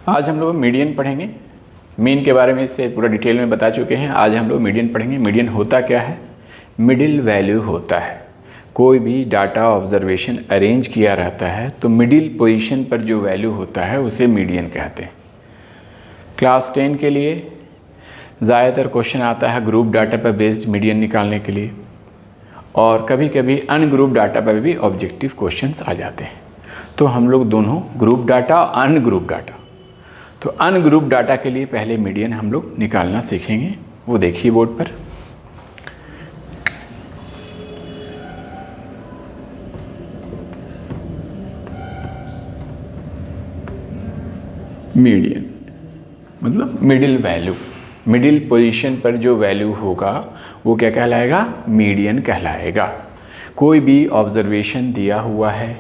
आज हम लोग मीडियन पढ़ेंगे। मीन के बारे में इससे पूरा डिटेल में बता चुके हैं। आज हम लोग मीडियन पढ़ेंगे। मीडियन होता क्या है? मिडिल वैल्यू होता है। कोई भी डाटा ऑब्जर्वेशन अरेंज किया रहता है तो मिडिल पोजीशन पर जो वैल्यू होता है उसे मीडियन कहते हैं। क्लास 10 के लिए ज़्यादातर क्वेश्चन आता है ग्रुप डाटा पर बेस्ड मीडियन निकालने के लिए, और कभी कभी अनग्रुप डाटा पर भी ऑब्जेक्टिव क्वेश्चंस आ जाते हैं। तो हम लोग दोनों ग्रुप डाटा और अनग्रुप डाटा, तो अनग्रुप डाटा के लिए पहले मीडियन हम लोग निकालना सीखेंगे। वो देखिए बोर्ड पर। मीडियन मतलब मिडिल वैल्यू, मिडिल पोजीशन पर जो वैल्यू होगा वो क्या कहलाएगा? मीडियन कहलाएगा। कोई भी ऑब्जर्वेशन दिया हुआ है,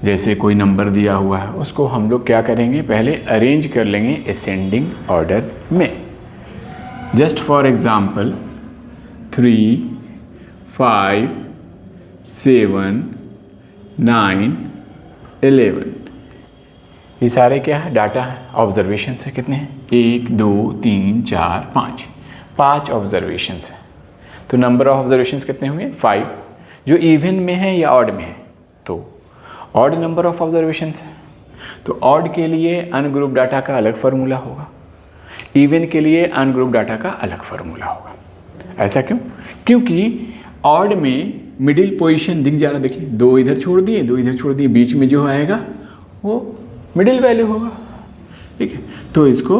जैसे कोई नंबर दिया हुआ है, उसको हम लोग क्या करेंगे? पहले अरेंज कर लेंगे असेंडिंग ऑर्डर में। जस्ट फॉर एग्जांपल 3, 5, 7, 9, 11, ये सारे क्या है? डाटा है, ऑब्जर्वेशन है। कितने हैं? 1, 2, 3, 4, 5, 5 ऑब्जर्वेशन है। तो नंबर ऑफ ऑब्जर्वेशन कितने हुए? 5। जो इवन में है या ऑड में है? तो ऑड नंबर ऑफ ऑब्जर्वेशंस है। तो ऑड के लिए अनग्रुप डाटा का अलग फार्मूला होगा, इवन के लिए अनग्रुप डाटा का अलग फार्मूला होगा। ऐसा क्यों? क्योंकि ऑड में मिडिल पोजीशन दिख जा रहा, देखिए 2 इधर छोड़ दिए, 2 इधर छोड़ दिए, बीच में जो आएगा वो मिडिल वैल्यू होगा। ठीक है, तो इसको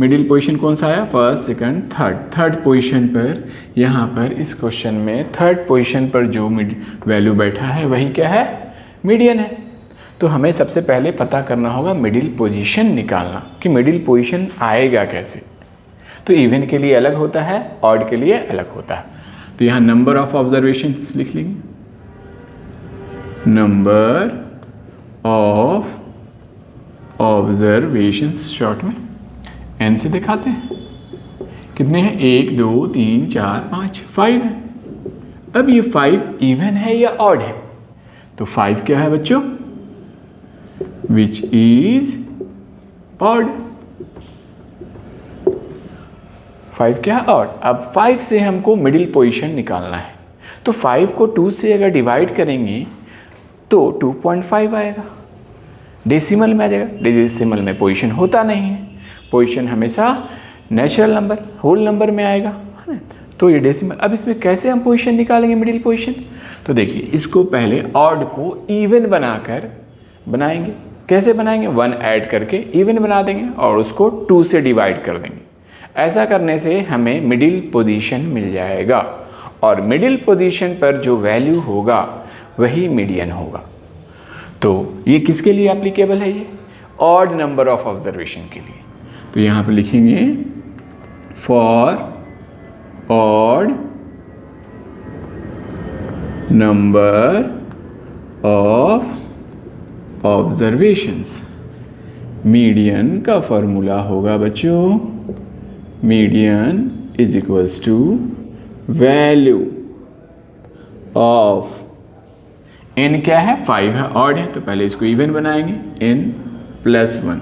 मिडिल पोजीशन कौन सा आया? First, second, third. Third position पर, यहाँ पर इस क्वेश्चन में थर्ड पोजीशन पर जो वैल्यू बैठा है वही क्या है? मीडियन है। तो हमें सबसे पहले पता करना होगा मिडिल पोजीशन निकालना, कि मिडिल पोजीशन आएगा कैसे। तो इवन के लिए अलग होता है, ऑड के लिए अलग होता है। तो यहाँ नंबर ऑफ ऑब्जर्वेशंस लिख लेंगे, नंबर ऑफ ऑब्जर्वेशंस शॉर्ट में एन से दिखाते हैं। कितने हैं? 1, 2, 3, 4, 5, 5 है। अब ये 5 इवन है या ऑड है? तो 5 क्या है बच्चों? Which is odd. 5 क्या है? ऑड। अब 5 से हमको मिडिल पोजीशन निकालना है। तो 5 को 2 से अगर डिवाइड करेंगे तो 2.5 आएगा। डेसिमल में आ जाएगा। डेसिमल में पोजीशन होता नहीं है, पोजीशन हमेशा नेचुरल नंबर, होल नंबर में आएगा, है ना। तो ये डेसिमल। अब इसमें कैसे हम पोजीशन निकालेंगे मिडिल पोजीशन? तो देखिए, इसको पहले ऑड को इवन बनाकर बनाएंगे। कैसे बनाएंगे? 1 ऐड करके इवन बना देंगे और उसको 2 से डिवाइड कर देंगे। ऐसा करने से हमें मिडिल पोजीशन मिल जाएगा, और मिडिल पोजीशन पर जो वैल्यू होगा वही मीडियन होगा। तो ये किसके लिए एप्लीकेबल है? ये ऑड नंबर ऑफ ऑब्जर्वेशन के लिए। तो यहाँ पर लिखेंगे for odd number of observations. Median का फॉर्मूला होगा बच्चों, median is equals to value of, n क्या है? 5 है, ऑड है, तो पहले इसको इवन बनाएंगे, n + 1,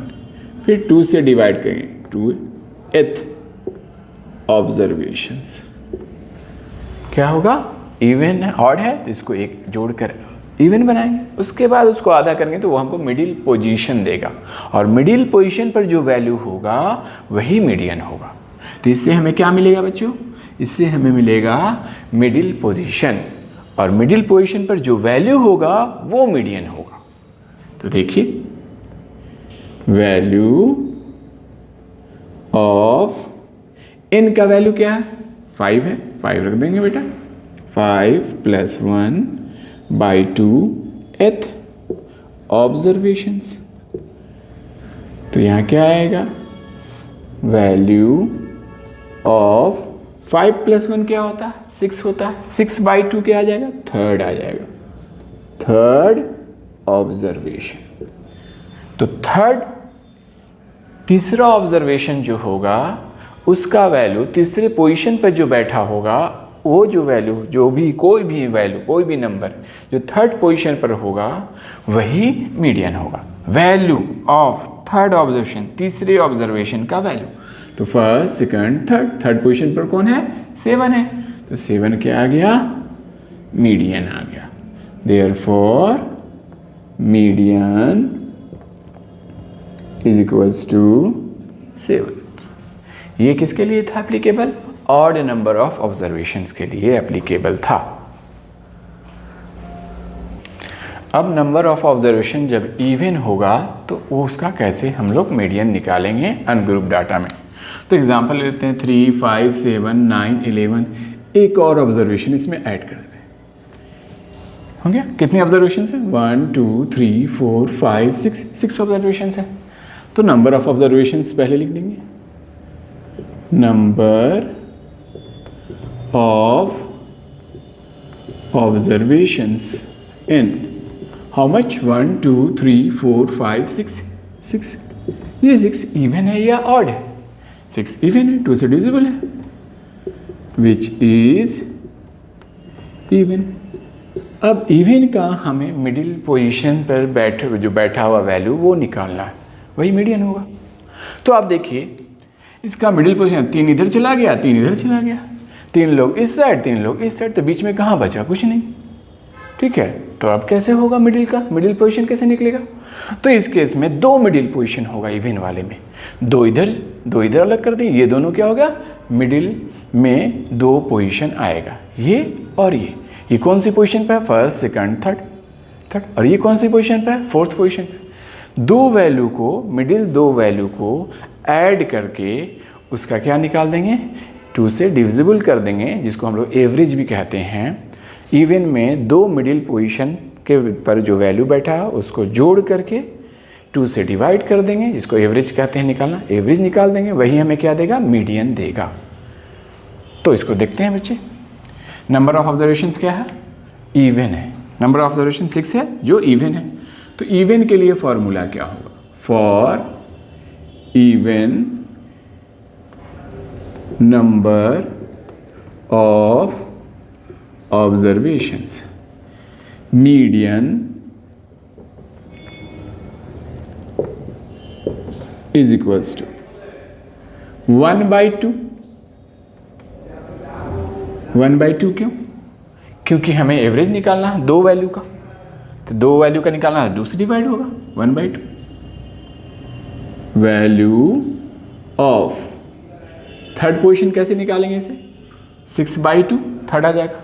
फिर 2 से डिवाइड करेंगे, 2th ऑब्जर्वेशंस। क्या होगा? इवन है, ऑड है, तो इसको एक जोड़कर इवन बनाएंगे। उसके बाद उसको आधा करेंगे तो वो हमको मिडिल पोजीशन देगा, और मिडिल पोजीशन पर जो वैल्यू होगा वही मीडियन होगा। तो इससे हमें क्या मिलेगा बच्चों? इससे हमें मिलेगा मिडिल पोजीशन, और मिडिल पोजीशन पर जो वैल्यू होगा वो मीडियन होगा। तो देखिए, वैल्यू ऑफ n का वैल्यू क्या है? 5 है, 5 रख देंगे बेटा। 5 + 1/2th ऑब्जर्वेशंस। तो यहाँ क्या आएगा? वैल्यू ऑफ 5 + 1 क्या होता है? 6 होता है। 6/2 क्या आ जाएगा? थर्ड आ जाएगा, थर्ड ऑब्जर्वेशन। तो थर्ड, तीसरा ऑब्जर्वेशन जो होगा उसका वैल्यू तीसरे पोजीशन पर जो बैठा होगा वो जो वैल्यू, जो भी कोई भी वैल्यू, कोई भी नंबर जो थर्ड पोजीशन पर होगा वही मीडियन होगा। वैल्यू ऑफ थर्ड ऑब्जर्वेशन, तीसरे ऑब्जर्वेशन का वैल्यू। तो फर्स्ट, सेकंड, थर्ड पोजीशन पर कौन है? 7 है, तो 7 क्या आ गया? मीडियन आ गया। Therefore median is equals to 7। ये किसके लिए था applicable? Odd number of observations के लिए एप्लीकेबल था। अब नंबर ऑफ ऑब्जर्वेशन जब इवन होगा तो उसका कैसे हम लोग मीडियन निकालेंगे अनग्रुप डाटा में। तो एग्जांपल लेते हैं 3, 5, 7, 9, 11। एक और ऑब्जर्वेशन इसमें ऐड कर देते हैं। हो गया? कितनी ऑब्जर्वेशन है? 1, 2, 3, 4, 5, 6 ऑब्जर्वेशन है। तो नंबर ऑफ ऑब्जर्वेशन पहले लिख देंगे। Number of observations in how much? 1, 2, 3, 4, 5, 6। ये 6 इवन है या ऑड है? 6 इवन है, 2 से डिविजिबल है, विच इज इवन। अब इवन का हमें मिडिल पोजीशन पर बैठा हुआ वैल्यू वो निकालना है, वही मीडियन होगा। तो आप देखिए इसका मिडिल पोजीशन 3 इधर चला गया, 3 इधर चला गया, 3 लोग इस साइड, 3 लोग इस साइड, तो बीच में कहाँ बचा? कुछ नहीं। ठीक है, तो अब कैसे होगा मिडिल का? मिडिल पोजीशन कैसे निकलेगा? तो इस केस में 2 मिडिल पोजीशन होगा इवन वाले में। 2 इधर अलग कर दें, ये दोनों क्या होगा? मिडिल में 2 पोजीशन आएगा, ये और ये कौन सी पोजीशन पे है? First, second, third. और ये कौन सी पोजीशन पे है? फोर्थ पोजीशन पे। 2 वैल्यू को, मिडिल 2 वैल्यू को ऐड करके उसका क्या निकाल देंगे? 2 से डिविजिबल कर देंगे, जिसको हम लोग एवरेज भी कहते हैं। इवन में 2 मिडिल पोजीशन के पर जो वैल्यू बैठा है उसको जोड़ करके 2 से डिवाइड कर देंगे, जिसको एवरेज कहते हैं निकालना। एवरेज निकाल देंगे, वही हमें क्या देगा? मीडियन देगा। तो इसको देखते हैं बच्चे। नंबर ऑफ ऑब्जर्वेशंस क्या है? इवन है। नंबर ऑफ ऑब्जर्वेशन 6 है जो इवन है। तो इवन के लिए फॉर्मूला क्या होगा? For even number of observations median is equals to 1/2। 1/2 क्यों? क्योंकि हमें एवरेज निकालना है 2 वैल्यू का, तो 2 वैल्यू का निकालना है, 2 से डिवाइड होगा 1/2। वैल्यू ऑफ थर्ड पोजीशन कैसे निकालेंगे इसे? 6/2 थर्ड आ जाएगा,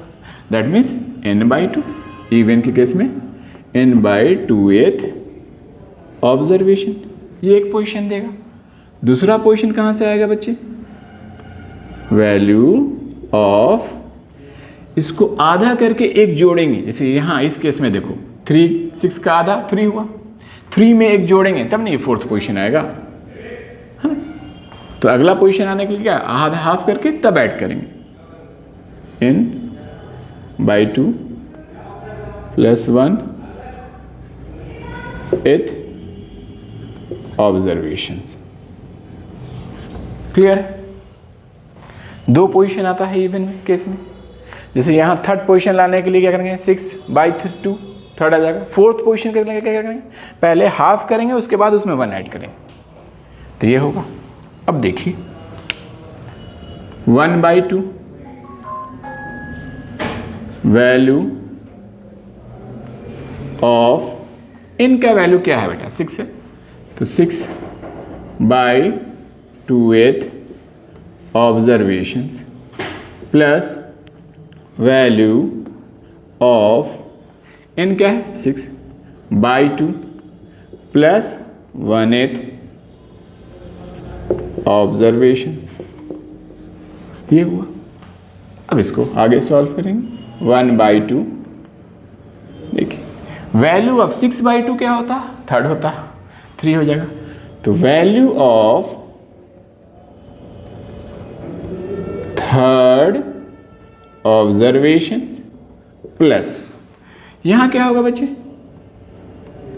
दैट मीन्स n/2। इवन के केस में n/2th ऑब्जर्वेशन, ये एक पोजीशन देगा। दूसरा पोजीशन कहाँ से आएगा बच्चे? वैल्यू ऑफ, इसको आधा करके एक जोड़ेंगे, जैसे यहाँ इस केस में देखो 6 का आधा 3 हुआ, 3 में एक जोड़ेंगे तब नहीं फोर्थ पोजीशन आएगा, है ना? तो अगला पोजीशन आने के लिए क्या? आधा हाफ करके तब ऐड करेंगे। n/2 + 1/8 observations. क्लियर है? 2 पोजीशन आता है इवन केस में। जैसे यहाँ थर्ड पोजीशन लाने के लिए क्या करेंगे? 6/2 थर्ड आ जाएगा। फोर्थ पोजीशन के लिए क्या करेंगे? पहले हाफ करेंगे, उसके बाद उसमें 1 ऐड करेंगे, तो ये होगा। अब देखिए 1/2 वैल्यू ऑफ, इनका वैल्यू क्या है बेटा? 6 है, तो 6/2th observations plus value of n क्या है? 6/2 प्लस 1/8 ऑब्जर्वेशन। ये हुआ। अब इसको आगे सॉल्व करेंगे। 1/2, देखिए वैल्यू ऑफ 6/2 क्या होता? थर्ड होता, 3 हो जाएगा। तो value of third observations plus, यहां क्या होगा बच्चे?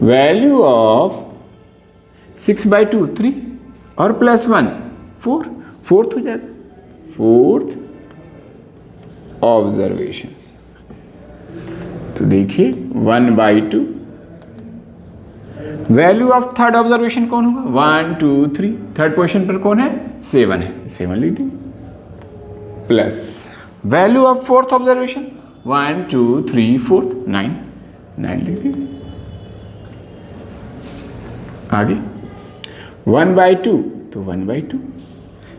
वैल्यू ऑफ 6/2 3 और प्लस 1 4, फोर्थ हो जाएगा। Fourth observations. तो देखिए 1/2। वैल्यू ऑफ थर्ड ऑब्जर्वेशन कौन होगा? 1 2 3। थर्ड पोजीशन पर कौन है? 7 है, 7 लिख देंगे। Plus value of fourth observation 1 2 3 4 9, 9 लिख देंगे। आगे 1/2 तो 1/2।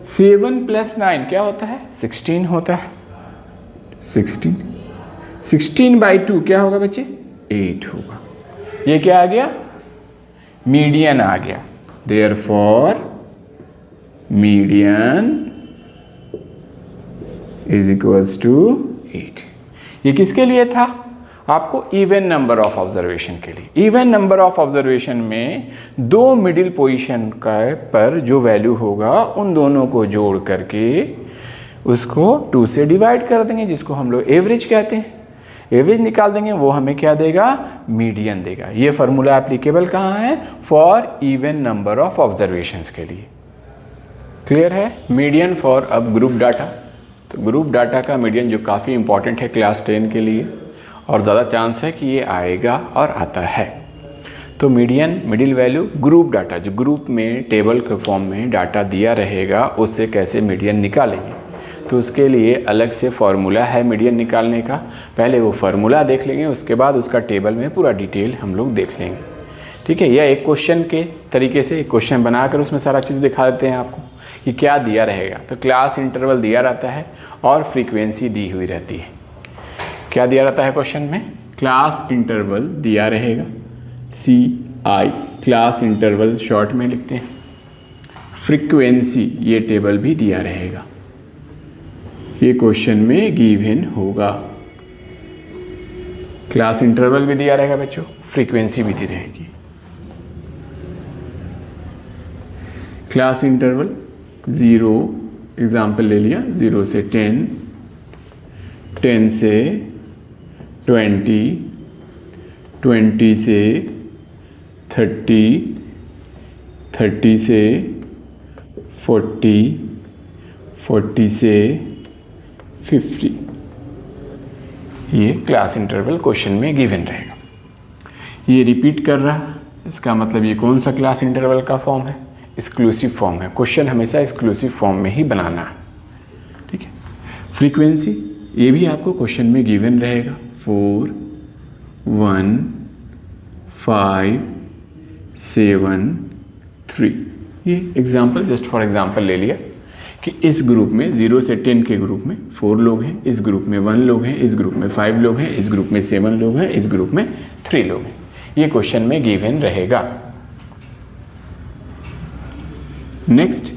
7 + 9 क्या होता है? 16 होता है। 16। 16/2 क्या होगा बच्चे? 8 होगा। ये क्या आ गया? मीडियन आ गया। Therefore median is equals to 8। ये किसके लिए था? आपको इवन नंबर ऑफ ऑब्जर्वेशन के लिए। इवन नंबर ऑफ ऑब्जर्वेशन में दो मिडिल पोजीशन का पर जो वैल्यू होगा उन दोनों को जोड़ करके उसको 2 से डिवाइड कर देंगे, जिसको हम लोग एवरेज कहते हैं। एवरेज निकाल देंगे, वो हमें क्या देगा? मीडियन देगा। ये फार्मूला एप्लीकेबल कहाँ है? For even number of observations के लिए। क्लियर है? मीडियन फॉर अब ग्रुप डाटा। तो ग्रुप डाटा का मीडियन जो काफ़ी इंपॉर्टेंट है क्लास 10 के लिए, और ज़्यादा चांस है कि ये आएगा और आता है। तो median middle value group data, जो ग्रुप में टेबल के फॉर्म में डाटा दिया रहेगा उससे कैसे मीडियन निकालेंगे, तो उसके लिए अलग से फॉर्मूला है मीडियन निकालने का। पहले वो फार्मूला देख लेंगे, उसके बाद उसका टेबल में पूरा डिटेल हम लोग देख लेंगे। ठीक है? यह एक क्वेश्चन के तरीके से एक क्वेश्चन बनाकर उसमें सारा चीज़ दिखा देते हैं आपको कि क्या दिया रहेगा। तो क्लास इंटरवल दिया रहता है और फ्रीक्वेंसी दी हुई रहती है। क्या दिया रहता है क्वेश्चन में? क्लास इंटरवल दिया रहेगा, CI क्लास इंटरवल शॉर्ट में लिखते हैं। फ्रीक्वेंसी ये टेबल भी दिया रहेगा, ये क्वेश्चन में गिवन होगा। क्लास इंटरवल भी दिया रहेगा बच्चों, फ्रीक्वेंसी भी दी रहेगी। क्लास इंटरवल 0 एग्जाम्पल ले लिया, 0 से 10, 10 से 20, 20 से 30, 30 से 40, 40 से 50। ये क्लास इंटरवल क्वेश्चन में गिवन रहेगा। ये रिपीट कर रहा है, इसका मतलब ये कौन सा क्लास इंटरवल का फॉर्म है? एक्सक्लूसिव फॉर्म है। क्वेश्चन हमेशा एक्सक्लूसिव फॉर्म में ही बनाना है। ठीक है? फ्रीक्वेंसी ये भी आपको क्वेश्चन में गिवन रहेगा, 4 1 5 7 3। ये एग्जाम्पल जस्ट फॉर एग्जाम्पल ले लिया कि इस ग्रुप में 0 से 10 के ग्रुप में 4 लोग हैं, इस ग्रुप में 1 लोग हैं, इस ग्रुप में 5 लोग हैं, इस ग्रुप में 7 लोग हैं, इस ग्रुप में 3 लोग हैं। ये क्वेश्चन में गिवन रहेगा। नेक्स्ट,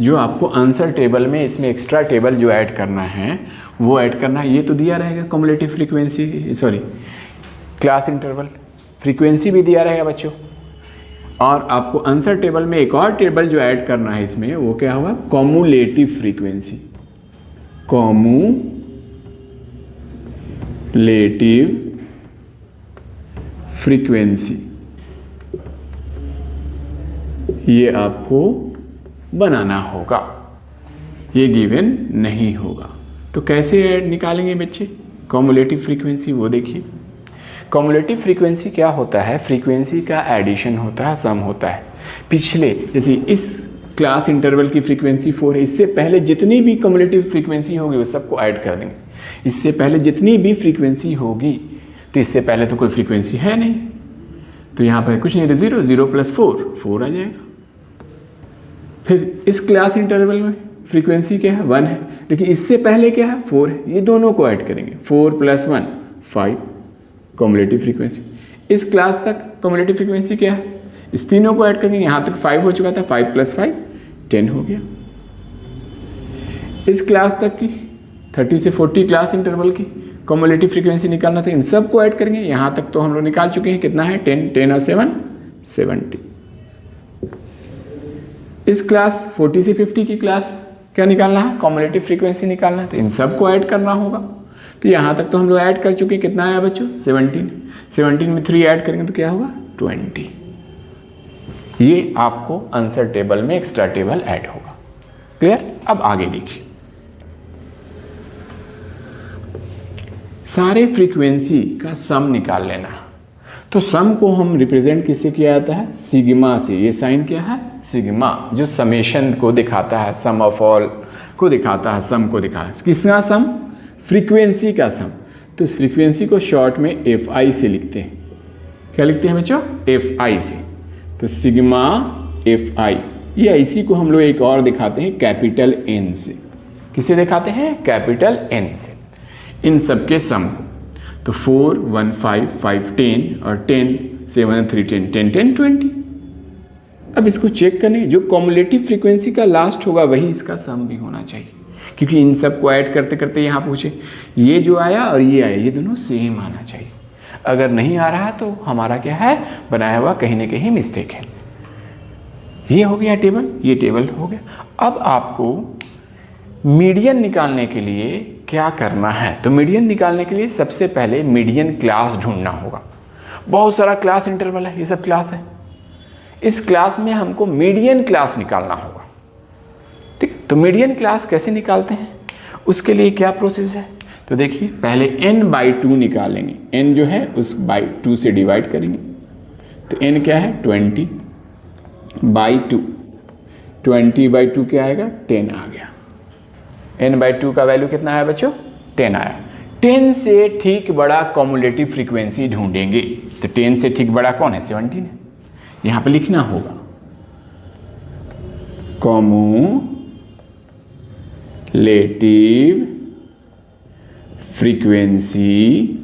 जो आपको आंसर टेबल में इसमें एक्स्ट्रा टेबल जो ऐड करना है वो ऐड करना है। ये तो दिया रहेगा cumulative frequency, class interval, frequency भी दिया रहेगा बच्चों। और आपको आंसर टेबल में एक और टेबल जो ऐड करना है इसमें, वो क्या होगा? Cumulative frequency. कम्युलेटिव फ्रीक्वेंसी ये आपको बनाना होगा, ये गिवन नहीं होगा। तो कैसे ऐड निकालेंगे बच्चे कम्युलेटिव फ्रीक्वेंसी? वो देखिए, कम्युलेटिव फ्रीक्वेंसी क्या होता है? फ्रीक्वेंसी का एडिशन होता है, सम होता है। पिछले जैसे इस क्लास इंटरवल की फ्रीक्वेंसी 4 है, इससे पहले जितनी भी कम्युलेटिव फ्रीक्वेंसी होगी वो सबको ऐड कर देंगे। इससे पहले जितनी भी फ्रीक्वेंसी होगी, तो इससे पहले तो कोई फ्रीक्वेंसी है नहीं, तो यहाँ पर कुछ नहीं, तो 0 0 + 4 4 आ जाएगा। फिर इस क्लास इंटरवल में फ्रीक्वेंसी क्या है? 1 है, लेकिन इससे पहले क्या है? 4 है। ये दोनों को ऐड करेंगे, 4 + 1 5 कम्युलेटिव फ्रीक्वेंसी। इस क्लास तक कम्युलेटिव फ्रीक्वेंसी क्या है? इस तीनों को ऐड करेंगे, यहाँ तक 5 हो चुका था, 5 + 5 10 हो गया। इस क्लास तक की 30 से 40 क्लास इंटरवल की कम्युलेटिव फ्रीक्वेंसी निकालना था, इन सब को ऐड करेंगे। यहाँ तक तो हम लोग निकाल चुके हैं, कितना है? 10 10 और 7 70। इस क्लास 40 से 50 की क्लास क्या निकालना है? कम्युलेटिव फ्रीक्वेंसी निकालना है, तो इन सब को ऐड करना होगा। तो यहाँ तक तो हम लोग ऐड कर चुके हैं, कितना आया बच्चों? 17। 17 में 3 ऐड करेंगे तो क्या होगा? 20। ये आपको आंसर टेबल में एक्स्ट्रा टेबल ऐड होगा। क्लियर? अब आगे देखिए, सारे फ्रीक्वेंसी का सम निकाल लेना। तो सम को हम रिप्रेजेंट किससे किया जाता है? सिग्मा से। ये साइन क्या है? सिग्मा, जो समेशन को दिखाता है, सम ऑफ ऑल को दिखाता है, सम को दिखाता है। किसका सम? फ्रीक्वेंसी का सम। तो इस फ्रीक्वेंसी को शॉर्ट में एफ आई से लिखते हैं। क्या लिखते हैं बच्चों? एफ आई से। तो सिग्मा एफ आई, या इसी को हम लोग एक और दिखाते हैं कैपिटल एन से। किसे दिखाते हैं? कैपिटल एन से। इन सब के सम को। तो 4, 1, 5, 5, 10 और 10, 7, 3, 10, 10, 10, 20। अब इसको चेक करने, जो कॉमुलेटिव फ्रीक्वेंसी का लास्ट होगा वही इसका सम भी होना चाहिए, क्योंकि इन सब को ऐड करते करते यहाँ पूछे ये जो आया और ये आया, ये दोनों सेम आना चाहिए। अगर नहीं आ रहा तो हमारा क्या है? बनाया हुआ कहीं ना कहीं मिस्टेक है। ये हो गया टेबल, ये टेबल हो गया। अब आपको मीडियन निकालने के लिए क्या करना है? तो मीडियन निकालने के लिए सबसे पहले मीडियन क्लास ढूंढना होगा। बहुत सारा क्लास इंटरवल है, ये सब क्लास है। इस क्लास में हमको मीडियन क्लास निकालना होगा। ठीक, तो मीडियन क्लास कैसे निकालते हैं? उसके लिए क्या प्रोसेस है? तो देखिए, पहले n/2 निकालेंगे। n जो है उस बाई 2 से डिवाइड करेंगे। तो n क्या है? 20/2। 20/2 क्या आएगा? 10 आ गया। n/2 का वैल्यू कितना है बच्चों? 10 आया। 10 से ठीक बड़ा कॉमुलेटिव फ्रीक्वेंसी ढूंढेंगे। तो 10 से ठीक बड़ा कौन है? 17 है। यहां पे लिखना होगा cumulative frequency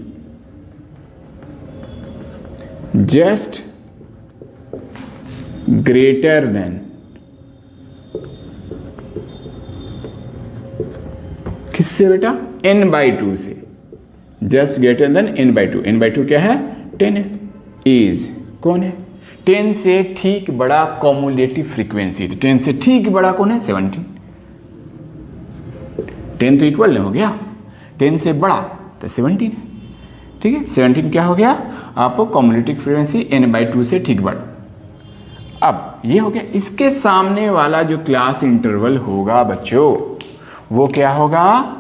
just greater than, किससे बेटा? n/2 से। Just greater than n/2। n/2 क्या है? 10 है। इज कौन है? 10 से ठीक बड़ा कॉमुलेटिव फ्रीक्वेंसी। तो 10 से ठीक बड़ा कौन है? 17। 10 तो इक्वल नहीं हो गया, 10 से बड़ा तो 17 है। ठीक है, 17 क्या हो गया? आपको कॉमुलेटिव फ्रीक्वेंसी n/2 से ठीक बड़ा। अब ये हो गया। इसके सामने वाला जो क्लास इंटरवल होगा बच्चों, वो क्या होगा?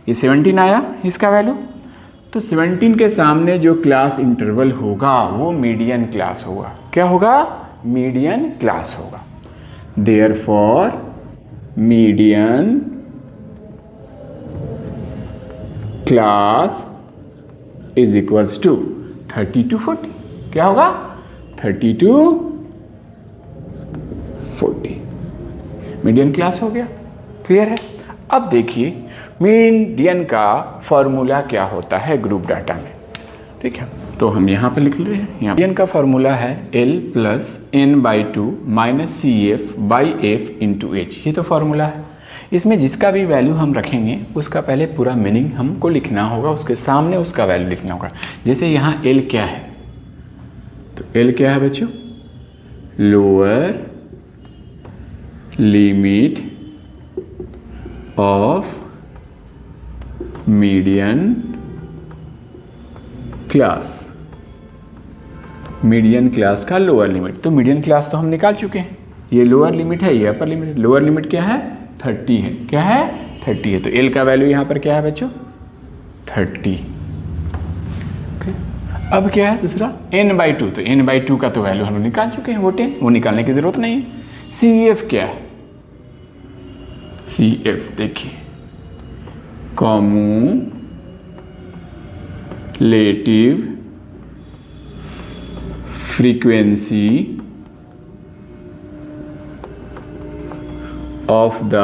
ये 17 आया इसका वैल्यू। तो 17 के सामने जो क्लास इंटरवल होगा वो मीडियन क्लास होगा। क्या होगा? मीडियन क्लास होगा। Therefore median class is equals to 30 to 40। क्या होगा? 30 to 40 मीडियन क्लास हो गया। क्लियर है? अब देखिए मीडियन का फॉर्मूला क्या होता है ग्रुप डाटा में। ठीक है, तो हम यहाँ पे लिख ले रहे हैं। यहाँ मीडियन का फॉर्मूला है L + n/2 - CF/F × H। ये तो फॉर्मूला है। इसमें जिसका भी वैल्यू हम रखेंगे उसका पहले पूरा मीनिंग हमको लिखना होगा, उसके सामने उसका वैल्यू लिखना होगा। जैसे यहाँ L क्या है? तो L क्या है बच्चों? Lower limit of median class. Median class का लोअर लिमिट। तो मीडियन क्लास तो हम निकाल चुके हैं। ये लोअर लिमिट है, ये अपर लिमिट है। लोअर लिमिट क्या है? 30 है। क्या है? 30 है। तो L का वैल्यू यहाँ पर क्या है बच्चों? 30। अब क्या है दूसरा? n/2। तो n/2 का तो वैल्यू हम लोग निकाल चुके हैं, वो 10, वो निकालने की जरूरत नहीं है। CF क्या है? CF देखिए, cumulative frequency of the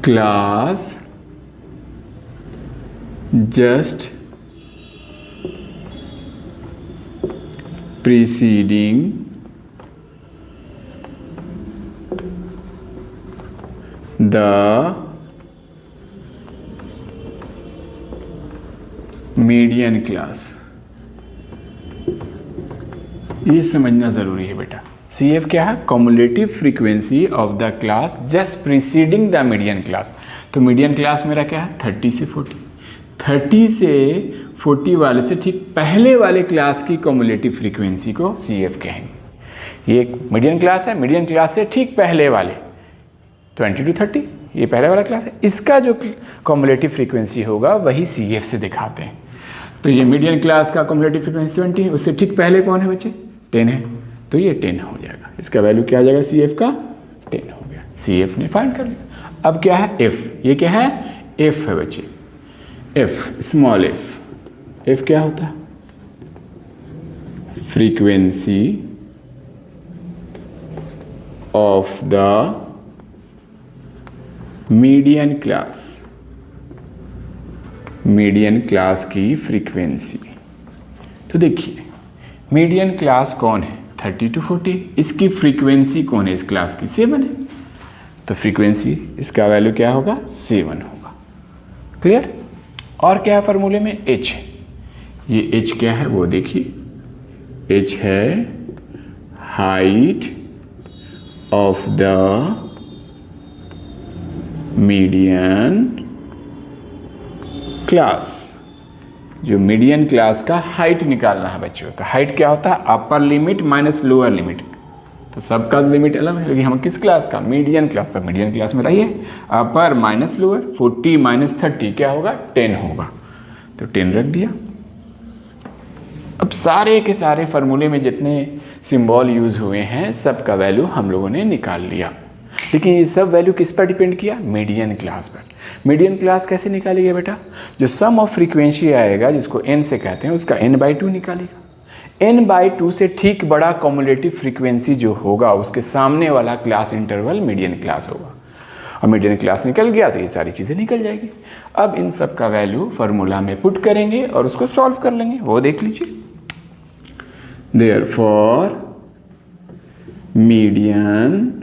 class just preceding the median class। ये समझना जरूरी है बेटा। CF क्या है? Cumulative frequency of the class just preceding the median class. तो मीडियन क्लास मेरा क्या है? 30 से 40। 30 से 40 वाले से ठीक पहले वाले क्लास की कॉमुलेटिव फ्रीक्वेंसी को CF कहेंगे। ये एक मीडियन क्लास है, मीडियन क्लास से ठीक पहले वाले 20 to 30, ये पहले वाला क्लास है, इसका जो कॉम्युलेटिव फ्रीक्वेंसी होगा वही CF से दिखाते हैं। तो ये मीडियन क्लास का कॉम्युलेटिव फ्रीक्वेंसी 70, उससे ठीक पहले कौन है बच्चे, 10 है, तो ये 10 हो जाएगा। इसका वैल्यू क्या आ जाएगा, CF का 10 हो गया। CF ने फाइंड कर लिया। अब क्या है F, ये क्या है, F है बच्चे, F स्मॉल f क्या होता है, frequency of the median class की फ्रीक्वेंसी। तो देखिए मीडियन क्लास कौन है, 30 to 40, इसकी फ्रीक्वेंसी कौन है, इस क्लास की 7 है, तो फ्रीक्वेंसी इसका वैल्यू क्या होगा, 7 होगा। क्लियर। और क्या है फॉर्मूले में, h, ये h क्या है वो देखिए, h है height of the median class. जो मीडियन क्लास का हाइट निकालना है बच्चों, तो हाइट क्या होता है, upper limit minus lower limit. तो सबका लिमिट अलग है, लेकिन हम किस क्लास का, मीडियन क्लास, तो मीडियन क्लास में रहिए, अपर माइनस लोअर, 40 माइनस 30 क्या होगा, 10 होगा, तो 10 रख दिया। अब सारे के सारे फार्मूले में जितने सिंबल यूज हुए हैं सबका वैल्यू हम लोगों ने निकाल लिया। लेकिन ये सब वैल्यू किस पर डिपेंड किया, मीडियन क्लास पर। मीडियन क्लास कैसे निकालेगा बेटा, जो सम ऑफ फ्रीक्वेंसी आएगा जिसको n से कहते हैं, उसका n/2 निकालेगा। n/2 से ठीक बड़ा कॉम्युलेटिव फ्रीक्वेंसी जो होगा उसके सामने वाला क्लास इंटरवल मीडियन क्लास होगा। और मीडियन क्लास निकल गया तो ये सारी चीज़ें निकल जाएगी। अब इन सब का वैल्यू फार्मूला में पुट करेंगे और उसको सॉल्व कर लेंगे, वो देख लीजिए। देयरफॉर मीडियन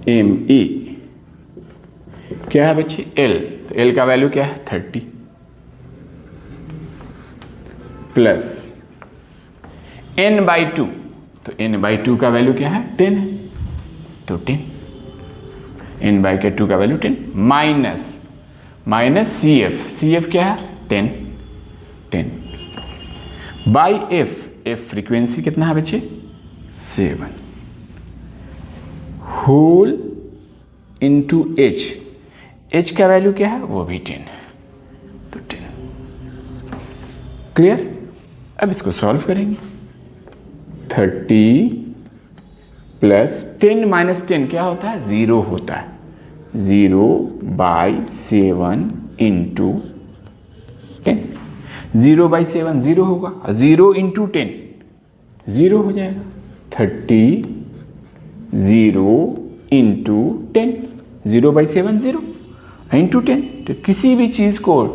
ME क्या है बच्चे, L, तो L का वैल्यू क्या है, 30 प्लस n/2, तो n/2 का वैल्यू क्या है, 10 है, तो 10, n/2 का वैल्यू 10 माइनस CF क्या है, 10 बाई F फ्रीक्वेंसी कितना है बच्चे, 7 होल इंटू H का वैल्यू क्या है, वो भी 10, तो 10। क्लियर। अब इसको सॉल्व करेंगे, 30 प्लस 10 माइनस 10 क्या होता है, 0 होता है, 0/7 इंटू 10, 0/7 0 होगा, 0 इंटू 10 0 हो जाएगा, 30 0 इंटू 10, 0/7 0 इंटू 10। तो किसी भी चीज़ को,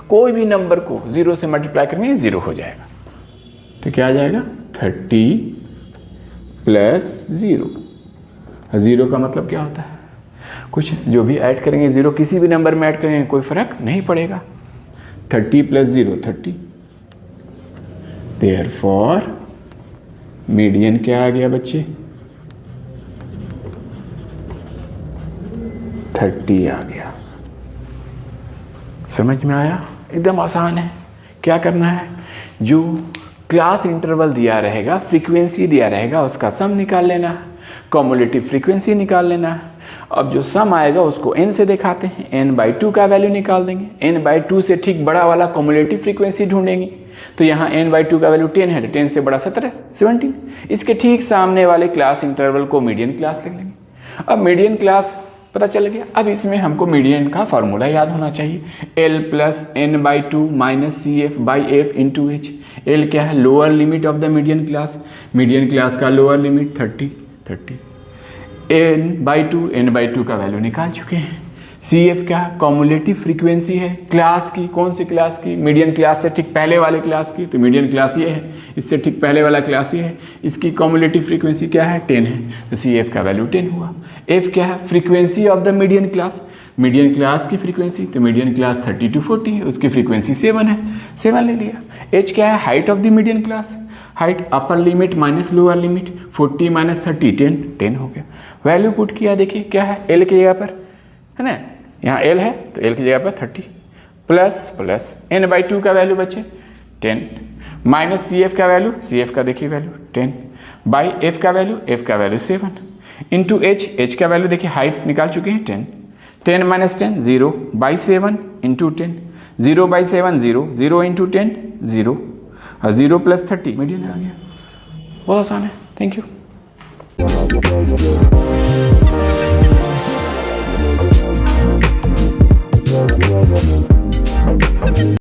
कोई भी नंबर को 0 से मल्टीप्लाई करेंगे 0 हो जाएगा, तो क्या आ जाएगा, 30 प्लस 0 का मतलब क्या होता है, कुछ जो भी ऐड करेंगे 0 किसी भी नंबर में ऐड करेंगे कोई फर्क नहीं पड़ेगा, 30 प्लस 0 30। देयरफॉर मीडियन क्या आ गया बच्चे, 30 आ गया। समझ में आया, एकदम आसान है। क्या करना है, जो क्लास इंटरवल दिया रहेगा, फ्रीक्वेंसी दिया रहेगा, उसका सम निकाल लेना है, कॉम्युलेटिव फ्रीक्वेंसी निकाल लेना है। अब जो सम आएगा उसको n से दिखाते हैं, n/2 का वैल्यू निकाल देंगे, n/2 से ठीक बड़ा वाला कॉम्युलेटिव फ्रीक्वेंसी ढूंढेंगे। तो यहाँ n/2 का वैल्यू 10 है, 10 से बड़ा 17 इसके ठीक सामने वाले क्लास इंटरवल को मीडियन क्लास लिख लेंगे। अब मीडियन क्लास पता चल गया। अब इसमें हमको मीडियन का फार्मूला याद होना चाहिए, L plus n/2 minus CF/F into H। L क्या है, lower limit of the median class का लोअर लिमिट 30 n/2 का वैल्यू निकाल चुके हैं। CF क्या है, कॉम्युलेटिव फ्रीक्वेंसी है क्लास की, कौन सी क्लास की, मीडियन क्लास से ठीक पहले वाले क्लास की, तो मीडियन क्लास ये है, इससे ठीक पहले वाला क्लास ये है, इसकी कॉम्युलेटिव फ्रीक्वेंसी क्या है, 10 है, तो CF का वैल्यू 10 हुआ। F क्या है, frequency of the median class की फ्रीक्वेंसी, तो मीडियन क्लास 30 to 40, उसकी फ्रीक्वेंसी 7 है, 7 ले लिया। H क्या है, height of the median class, height upper limit minus lower limit, 40 minus 30 10 हो गया। वैल्यू पुट किया, देखिए क्या है, L की जगह पर है ना, यहाँ L है तो L की जगह पर 30 प्लस n/2 का वैल्यू बचे 10 माइनस CF का वैल्यू, CF का देखिए वैल्यू 10 बाई F का वैल्यू 7। इंटू एच का वैल्यू देखिए, हाइट निकाल चुके हैं 10, 10 minus 10 0 by 7 into 10, 0 by 7 0, 0 into 10 0, और 0 प्लस 30 मीडियन आ गया। बहुत आसान है। Thank you.